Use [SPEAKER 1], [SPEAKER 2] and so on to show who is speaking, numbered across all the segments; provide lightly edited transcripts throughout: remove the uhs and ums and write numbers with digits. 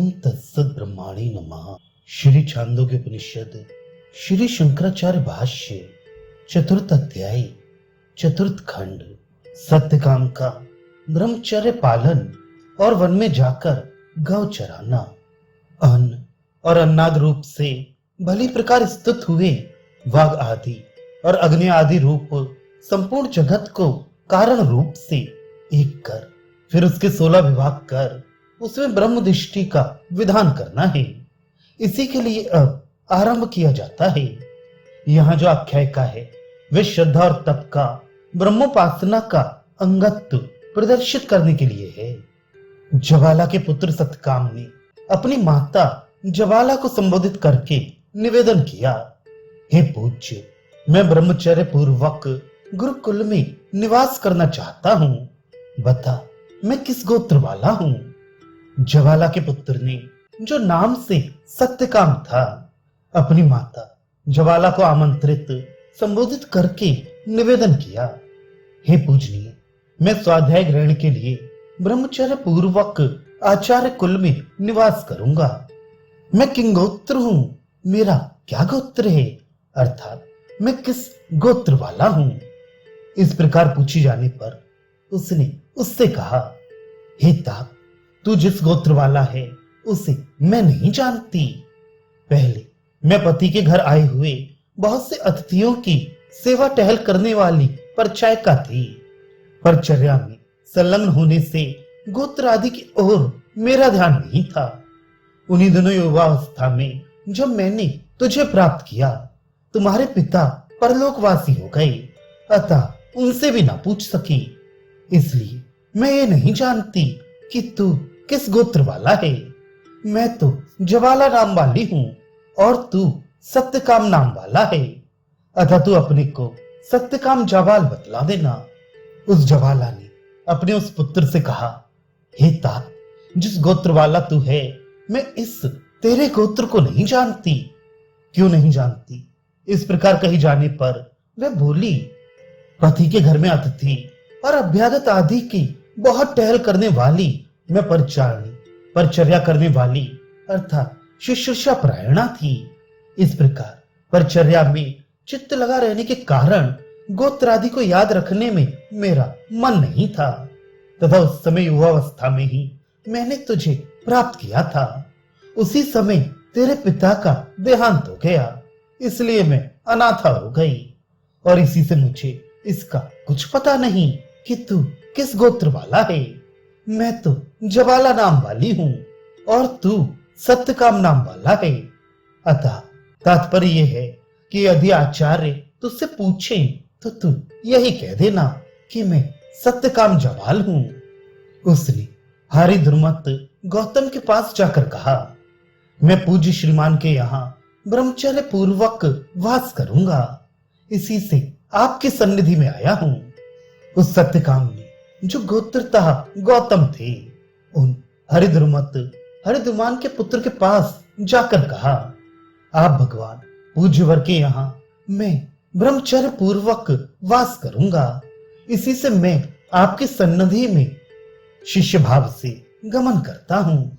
[SPEAKER 1] ओम तत्सत ब्रह्माणी नमः। श्री छांदोग्य उपनिषद श्री शंकराचार्य भाष्य चतुर्थ अध्याय चतुर्थ खंड। सत्य काम का ब्रह्मचर्य पालन और वन में जाकर गौ चराना। अन्न और अन्नाद रूप से भली प्रकार स्थित हुए वाघ आदि और अग्नि आदि रूप संपूर्ण जगत को कारण रूप से एक कर फिर उसके 16 विभाग कर उसमें ब्रह्म दृष्टि का विधान करना है। इसी के लिए अब आरंभ किया जाता है। यहाँ जो आख्यायिका है वे श्रद्धा और तप का ब्रह्मोपासना का अंगत्व प्रदर्शित करने के लिए है। ज्वाला के पुत्र सतकाम ने अपनी माता ज्वाला को संबोधित करके निवेदन किया, हे पूज्य, मैं ब्रह्मचर्य पूर्वक गुरुकुल में निवास करना चाहता हूँ। बता मैं किस गोत्र वाला हूँ। ज्वाला के पुत्र ने जो नाम से सत्यकाम था अपनी माता ज्वाला को आमंत्रित संबोधित करके निवेदन किया, हे पूजनीय, मैं स्वाध्याय ग्रहण के लिए ब्रह्मचर्य पूर्वक आचार्य कुल में निवास करूंगा। मैं किंगोत्र हूं, मेरा क्या गोत्र है, अर्थात मैं किस गोत्र वाला हूं। इस प्रकार पूछी जाने पर उसने उससे कहा, हे तात, तू जिस गोत्र वाला है उसे मैं नहीं जानती। पहले मैं पति के घर आए हुए बहुत से अतिथियों की सेवा टहल करने वाली परिचायिका थी। परिचर्या में संलग्न होने से गोत्र आदि की ओर मेरा ध्यान नहीं था। उन्हीं दिनों युवावस्था में जब मैंने तुझे प्राप्त किया, तुम्हारे पिता परलोकवासी हो गए, अतः उनसे भी ना पूछ सकी। इसलिए मैं ये नहीं जानती कि तू किस गोत्र वाला है। मैं तो ज्वाला नाम वाली हूँ और तू सत्यकाम नाम वाला है, अतः तू अपने को सत्यकाम ज्वाल बतला देना। उस ज्वाला ने अपने उस पुत्र से कहा, हे तात, जिस गोत्र वाला तू है मैं इस तेरे गोत्र को नहीं जानती। क्यों नहीं जानती? इस प्रकार कही जाने पर वह बोली, पति के घर में अतिथि और अभ्यागत आदि की बहुत टहल करने वाली मैं परिचारिणी परिचर्या करने वाली अर्थात शुश्रूषा परायणा थी। इस प्रकार परिचर्या में चित्त लगा रहने के कारण गोत्र आदि को याद रखने में मेरा मन नहीं था, तथा उस समय युवावस्था में ही मैंने तुझे प्राप्त किया था। उसी समय तेरे पिता का देहांत हो गया, इसलिए मैं अनाथा हो गई और इसी से मुझे इसका कुछ पता नहीं कि तू किस गोत्र वाला है। मैं तो ज्वाला नाम वाली हूँ और तू सत्यकाम नाम वाला है। अतः तात्पर्य यह है कि यदि आचार्य तुझसे पूछे तो तू यही कह देना कि मैं सत्यकाम ज्वाल हूँ। उसने हरि दुर्मत गौतम के पास जाकर कहा, मैं पूज्य श्रीमान के यहाँ ब्रह्मचर्य पूर्वक वास करूंगा, इसी से आपकी सन्निधि में आया हूँ। उस सत्यकाम ने जो गोत्रतः गौतम थे उन हरिद्रुमान के पुत्र के पास जाकर कहा, आप भगवान पूज्यवर के यहाँ मैं ब्रह्मचर्य पूर्वक वास करूंगा, इसी से मैं आपकी सन्निधि में शिष्य भाव से गमन करता हूँ।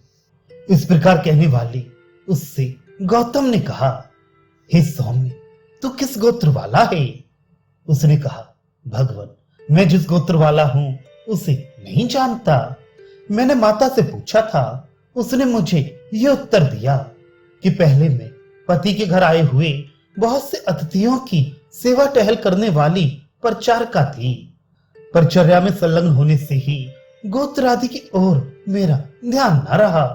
[SPEAKER 1] इस प्रकार कहने वाली उससे गौतम ने कहा, हे सौम्य, तू किस गोत्र वाला है? उसने कहा, भगवान, मैं जिस गोत्र वाला हूँ उसे नहीं जानता। मैंने माता से पूछा था, उसने मुझे यह उत्तर दिया कि पहले मैं पति के घर आए हुए बहुत से अतिथियों की सेवा टहल करने वाली परिचारिका थी। परिचर्या में संलग्न होने से ही गोत्र आदि की ओर मेरा ध्यान न रहा।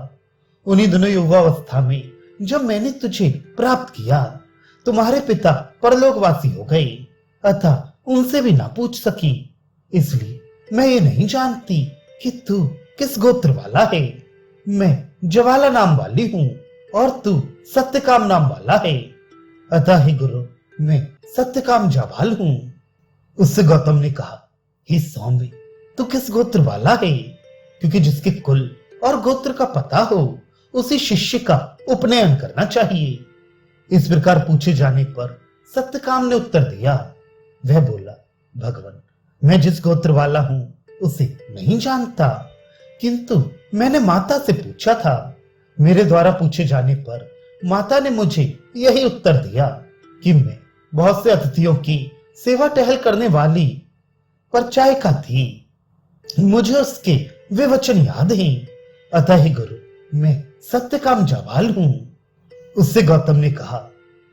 [SPEAKER 1] उन्हीं दिनों युवावस्था में जब मैंने तुझे प्राप्त किया, तुम्हारे पिता परलोकवासी हो गए, अतः उनसे भी ना पूछ सकी। इसलिए मैं ये नहीं जानती कि तू किस गोत्र वाला है। मैं ज्वाला नाम वाली हूँ और तू सत्यकाम नाम वाला है, अतः ही गुरु मैं सत्यकाम ज्वाल हूँ। उससे गौतम ने कहा, हे सौम्य, तू किस गोत्र वाला है? क्योंकि जिसके कुल और गोत्र का पता हो उसी शिष्य का उपनयन करना चाहिए। इस प्रकार पूछे जाने पर सत्यकाम ने उत्तर दिया। वह बोला, भगवान, मैं जिस गोत्र वाला हूँ उसे नहीं जानता, किंतु मैंने माता से पूछा था, मेरे द्वारा पूछे जाने पर माता ने मुझे यही उत्तर दिया कि मैं बहुत से अतिथियों की सेवा टहल करने वाली परिचायिका थी। मुझे उसके वे वचन याद हैं। अतः हे गुरु, मैं सत्यकाम जावाल हूं। उससे गौतम ने कहा,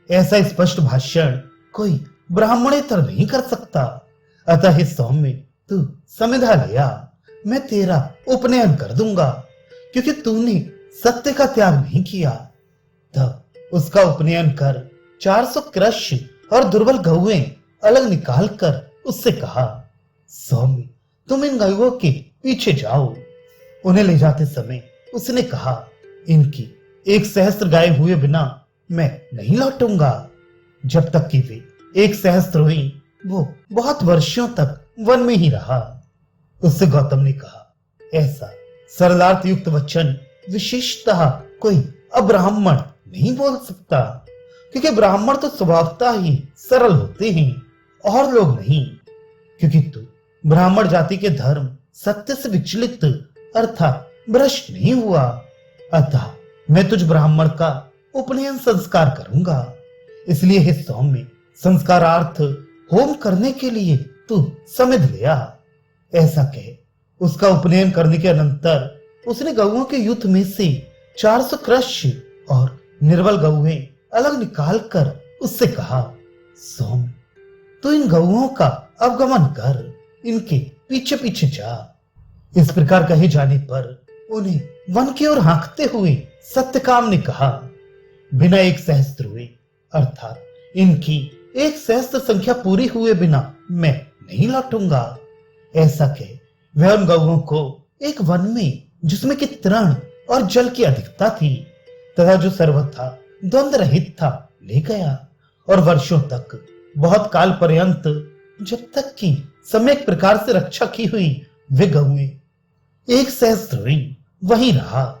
[SPEAKER 1] ऐसा स्पष्ट भाषण कोई ब्राह्मणेतर नहीं कर सकता। अतः हे सौम्य, तू समिधा लिया, मैं तेरा उपनयन कर दूंगा, क्योंकि तूने सत्य का त्याग नहीं किया। तब उसका उपनयन कर 400 कृष्ण और दुर्बल गौएं अलग निकाल कर उससे कहा, सौम्य, तुम इन गौओं के पीछे जाओ। उन्हें ले जाते समय उसने कहा, इनकी 1 सहस्त्र गाय हुए बिना मैं नहीं लौटूंगा। जब तक कि वे 1 सहस्त्र हुई, वो बहुत वर्षों तक वन में ही रहा। उससे गौतम ने कहा, ऐसा सरलार्थ युक्त वचन विशेषतः कोई अब्राह्मण नहीं बोल सकता, क्योंकि ब्राह्मण तो स्वभावतः ही सरल होते हैं और लोग नहीं। क्योंकि तू ब्राह्मण जाति के धर्म सत्य से विचलित अर्थात भ्रष्ट नहीं हुआ, अतः मैं तुझ ब्राह्मण का उपनयन संस्कार करूंगा। इसलिए हे सौम्य, संस्कारार्थ होम करने के लिए तू समिध लिया। ऐसा कह उसका उपनयन करने के अनंतर उसने गौओं के युद्ध में से 400 कृष्ण और निर्बल गौएं अलग निकालकर उससे कहा, सौम्य, तू इन गौओं का अवगमन कर, इनके पीछे पीछे जा। इस प्रकार कहे जाने पर उन्हें वन की ओर हाँकते हुए सत्यकाम ने कहा, बिना 1 सहस्त्र हुए अर्थात इनकी 1 सहस्त्र संख्या पूरी हुए बिना मैं नहीं लौटूंगा। ऐसा कह वह उन गौओं को एक वन में, जिसमें कि तृण और जल की अधिकता थी तथा जो सर्वथा द्वंद रहित था, ले गया। और वर्षों तक, बहुत काल पर्यंत, जब तक कि सम्यक प्रकार से रक्षा की हुई, वे गौएं 1 सहस्त्र हुई, वहीं रहा।